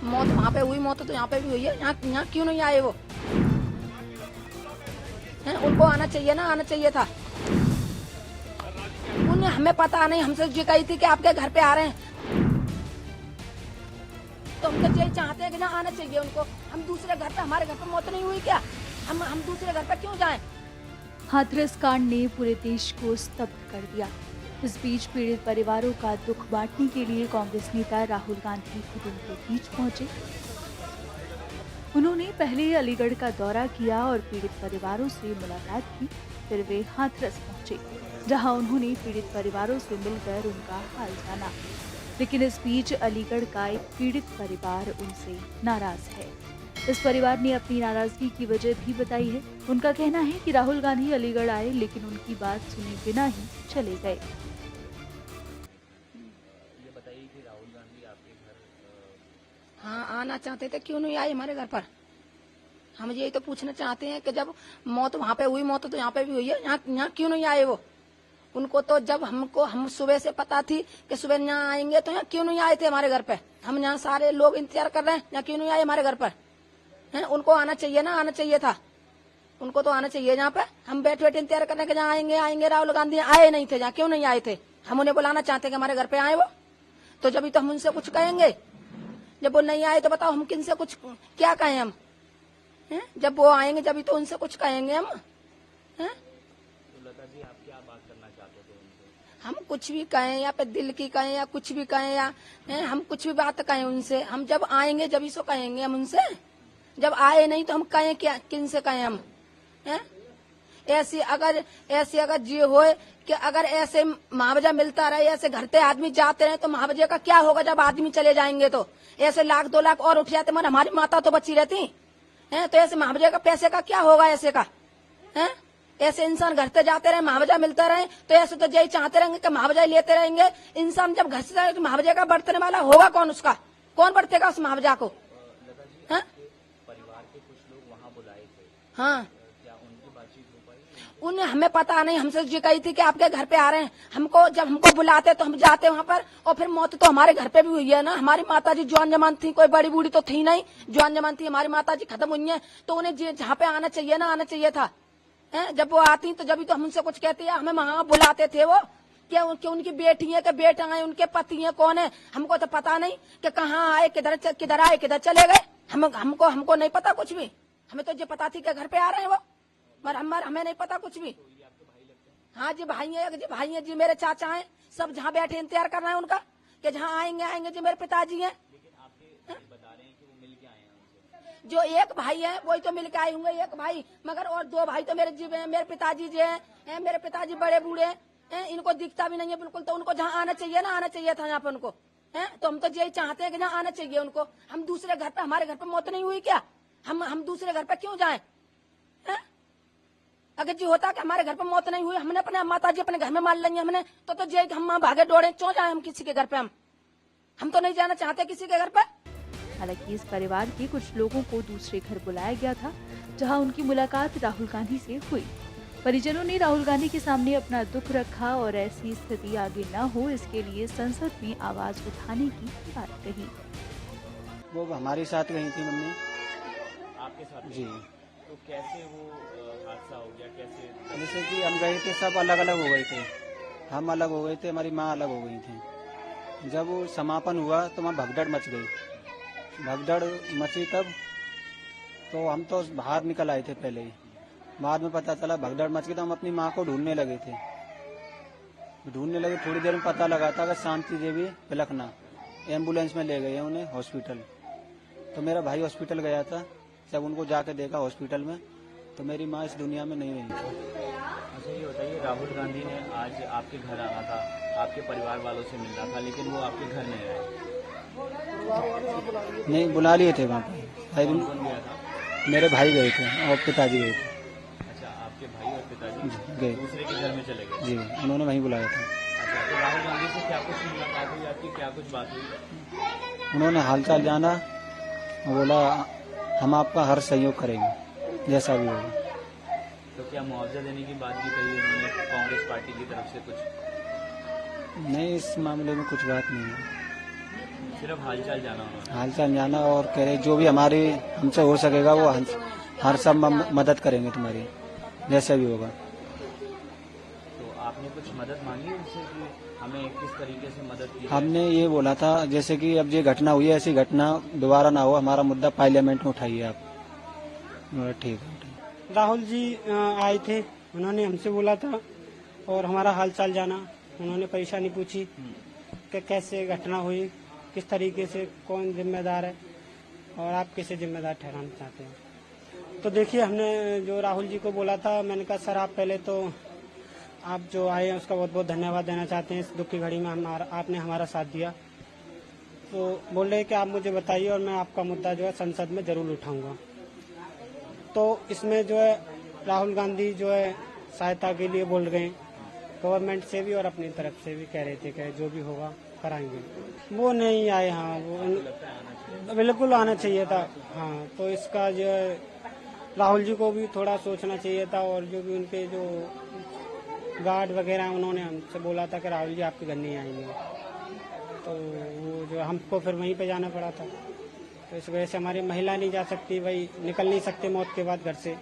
मौत वहाँ पे हुई, मौत तो यहाँ पे भी हुई है। यहाँ क्यों नहीं आए वो? हैं, उनको आना चाहिए ना, आना चाहिए था। उन्हें हमें पता नहीं, हमसे जी कही थी कि आपके घर पे आ रहे हैं, तो हम तो यही चाहते हैं कि ना आना चाहिए उनको। हम दूसरे घर पे, हमारे घर पे मौत नहीं हुई क्या? हम दूसरे घर पे क्यों जाएं? हाथरस कांड ने पूरे देश को स्तब्ध कर दिया। इस बीच पीड़ित परिवारों का दुख बांटने के लिए कांग्रेस नेता राहुल गांधी खुद उनके बीच पहुंचे। उन्होंने पहले अलीगढ़ का दौरा किया और पीड़ित परिवारों से मुलाकात की। फिर वे हाथरस पहुंचे, जहां उन्होंने पीड़ित परिवारों से मिलकर उनका हाल जाना। लेकिन इस बीच अलीगढ़ का एक पीड़ित परिवार उनसे नाराज है। इस परिवार ने अपनी नाराजगी की वजह भी बताई है। उनका कहना है कि राहुल गांधी अलीगढ़ आए, लेकिन उनकी बात सुने बिना ही चले गए। ये बताइए कि राहुल गांधी आपके घर हाँ, आना चाहते थे, क्यों नहीं आए हमारे घर पर? हम यही तो पूछना चाहते हैं कि जब मौत वहाँ पे हुई, मौत तो यहाँ पे भी हुई है। यहाँ क्यों नहीं आए वो? उनको तो जब हम सुबह से पता थी कि सुबह यहाँ आएंगे, तो यहाँ क्यों नहीं आए थे हमारे घर पे? हम यहाँ सारे लोग इंतजार कर रहे हैं, यहाँ क्यों नहीं आए हमारे घर पर? हैं, उनको आना चाहिए ना, आना चाहिए था। उनको तो आना चाहिए। यहाँ पे हम बैठे बैठे इंतजार कर रहे हैं कि जहाँ आएंगे आएंगे। राहुल गांधी आए नहीं थे, जहाँ क्यों नहीं आए थे? हम उन्हें बुलाना चाहते कि हमारे घर पे आए वो, तो जब तो हम उनसे कुछ कहेंगे। जब वो नहीं आए तो बताओ हम किनसे कुछ क्या कहें हम? हैं? जब वो आएंगे जब तो उनसे कुछ कहेंगे हम। हैं? तो लता जी, आप क्या बात करना चाहते थे उनसे? हम कुछ भी कहें, या पे दिल की कहें, या कुछ भी कहें, या हम कुछ भी बात कहें उनसे, हम जब आएंगे जब सो कहेंगे हम उनसे। जब आए नहीं तो हम कहें क्या, किन से कहें हम? हैं? ऐसी अगर जी होए कि अगर ऐसे मुआवजा मिलता रहे, ऐसे घर से आदमी जाते रहे, तो मुआवजे का क्या होगा जब आदमी चले जाएंगे? तो ऐसे 1,00,000-2,00,000 और उठ जाते, मगर हमारी माता तो बची रहती है। तो ऐसे मुआवजे का पैसे का क्या होगा ऐसे का? हैं? ऐसे इंसान घर से जाते रहे, मुआवजा मिलता रहे, तो ऐसे तो यही चाहते रहेंगे कि मुआवजा लेते रहेंगे। इंसान जब घर से जाए तो मुआवजे का बरतने वाला होगा कौन? उसका कौन बरतेगा उस मुआवजा को? लता जी, हाँ? आपके परिवार के कुछ लोग वहाँ बुलाए थे, हाँ, क्या उनकी बातचीत हो पाई? उन्हें हमें पता नहीं, हमसे जी कही थी कि आपके घर पे आ रहे हैं। हमको बुलाते तो हम जाते वहाँ पर, और फिर मौत तो हमारे घर पे भी हुई है ना। हमारी माता जी जवान जमान थी, कोई बड़ी बूढ़ी तो थी नहीं, जवान जमान थी। हमारी माता जी खत्म हुई है, तो उन्हें जहाँ पे आना चाहिए ना, आना चाहिए था। जब वो आती तो जब तो हम उनसे कुछ कहते हैं। हमें वहाँ बुलाते थे वो, क्या उनकी बेटी है कि बेटा है, उनके पति है, कौन है? हमको तो पता नहीं कि कहाँ आए, किधर आए, किधर चले गए। हमको नहीं पता कुछ भी। हमें तो ये पता थी कि घर पे आ रहे हैं वो, मगर हमें नहीं पता कुछ भी। हाँ जी, भाई है जी, मेरे चाचा हैं। सब जहाँ बैठे इंतजार कर रहे हैं उनका कि जहाँ आएंगे जी। मेरे पिताजी हैं, बता रहे हैं कि वो मिल के आए हैं उनसे। जो एक भाई है वही तो मिल के आए होंगे, एक भाई। मगर और 2 भाई तो मेरे जीव हैं, मेरे पिताजी जी हैं। मेरे पिताजी बड़े बूढ़े हैं, इनको दिखता भी नहीं है बिल्कुल। तो उनको जहाँ आना चाहिए ना, आना चाहिए था यहाँ पे उनको। तो हम तो यही चाहते हैं कि जहाँ आना चाहिए उनको। हम दूसरे घर पे, हमारे घर पे मौत नहीं हुई क्या? हम दूसरे घर पे क्यों जाएं? अगर जी होता कि हमारे घर पे मौत नहीं हुई, हमने अपने माता जी अपने घर में मार लेंगे हमने, तो जे हम वहाँ भागे दौड़े क्यों जाए हम किसी के घर पे? हम तो नहीं जाना चाहते किसी के घर पे। हालांकि इस परिवार के कुछ लोगों को दूसरे घर बुलाया गया था, जहां उनकी मुलाकात राहुल गांधी से हुई। परिजनों ने राहुल गांधी के सामने अपना दुख रखा और ऐसी स्थिति आगे न हो, इसके लिए संसद में आवाज उठाने की बात कही। वो हमारे साथ गई थी मम्मी आपके साथ जी। तो कैसे वो हादसा हो गया? कैसे? जैसे कि हम गए थे, सब अलग अलग हो गए थे। हम अलग हो गए थे, हमारी माँ अलग हो गई थी। जब वो समापन हुआ तो वहाँ भगदड़ मच गई। भगदड़ मची तब तो हम तो बाहर निकल आए थे पहले ही। बाद में पता चला भगदड़ मच गई, तो हम अपनी माँ को ढूंढने लगे थे। थोड़ी देर में पता लगा था कि शांति देवी बिलखना एम्बुलेंस में ले गए हैं उन्हें हॉस्पिटल। तो मेरा भाई हॉस्पिटल गया था, जब उनको जाके देखा हॉस्पिटल में, तो मेरी माँ इस दुनिया में नहीं रही थी। अच्छा, ये बताइए, राहुल गांधी ने आज आपके घर आना था, आपके परिवार वालों से मिलना था, लेकिन वो आपके घर नहीं आए। नहीं, बुला लिए थे वहाँ पे। कौन कौन गया था? मेरे भाई गए थे और पिताजी गए थे। अच्छा, आपके भाई और पिताजी गए दूसरे के घर में चले गए। जी, उन्होंने वहीं बुलाया था। अच्छा, तो राहुल गांधी से क्या कुछ मुलाकात हुई आपकी? क्या कुछ बात हुई? उन्होंने हालचाल जाना और बोला हम आपका हर सहयोग करेंगे जैसा भी होगा। तो क्या मुआवजा देने की बात भी कही उन्होंने कांग्रेस पार्टी की तरफ से कुछ? नहीं, इस मामले में कुछ बात नहीं है। सिर्फ हालचाल जाना उन्होंने। हालचाल जाना और कह रहे जो भी हमारी हमसे हो सकेगा वो हर सब मदद करेंगे तुम्हारी, जैसे भी होगा। तो आपने कुछ मदद मांगी उनसे कि हमें किस तरीके से मदद की जाए? हमने ये बोला था जैसे कि अब ये घटना हुई है ऐसी घटना दोबारा ना हो, हमारा मुद्दा पार्लियामेंट में उठाइए आप। बोला ठीक है। राहुल जी आए थे, उन्होंने हमसे बोला था और हमारा हालचाल जाना, उन्होंने परेशानी पूछी कि कैसे घटना हुई, किस तरीके से, कौन जिम्मेदार है और आप किसे जिम्मेदार ठहराना चाहते हैं। तो देखिए हमने जो राहुल जी को बोला था, मैंने कहा सर आप पहले तो आप जो आए हैं उसका बहुत बहुत धन्यवाद देना चाहते हैं, इस दुख की घड़ी में आपने हमारा साथ दिया। तो बोल रहे कि आप मुझे बताइए और मैं आपका मुद्दा जो है संसद में जरूर उठाऊंगा। तो इसमें जो है राहुल गांधी जो है सहायता के लिए बोल रहे हैं, गवर्नमेंट से भी और अपनी तरफ से भी कह रहे थे कि जो भी होगा कराएंगे। वो नहीं आए। हाँ वो बिल्कुल आना चाहिए था। हाँ तो इसका जो है राहुल जी को भी थोड़ा सोचना चाहिए था और जो भी उनके जो गार्ड वगैरह उन्होंने हमसे बोला था कि राहुल जी आपके घर नहीं आएंगे, तो वो जो हमको फिर वहीं पे जाना पड़ा था। तो इस वजह से हमारी महिला नहीं जा सकती, वही निकल नहीं सकते मौत के बाद घर से।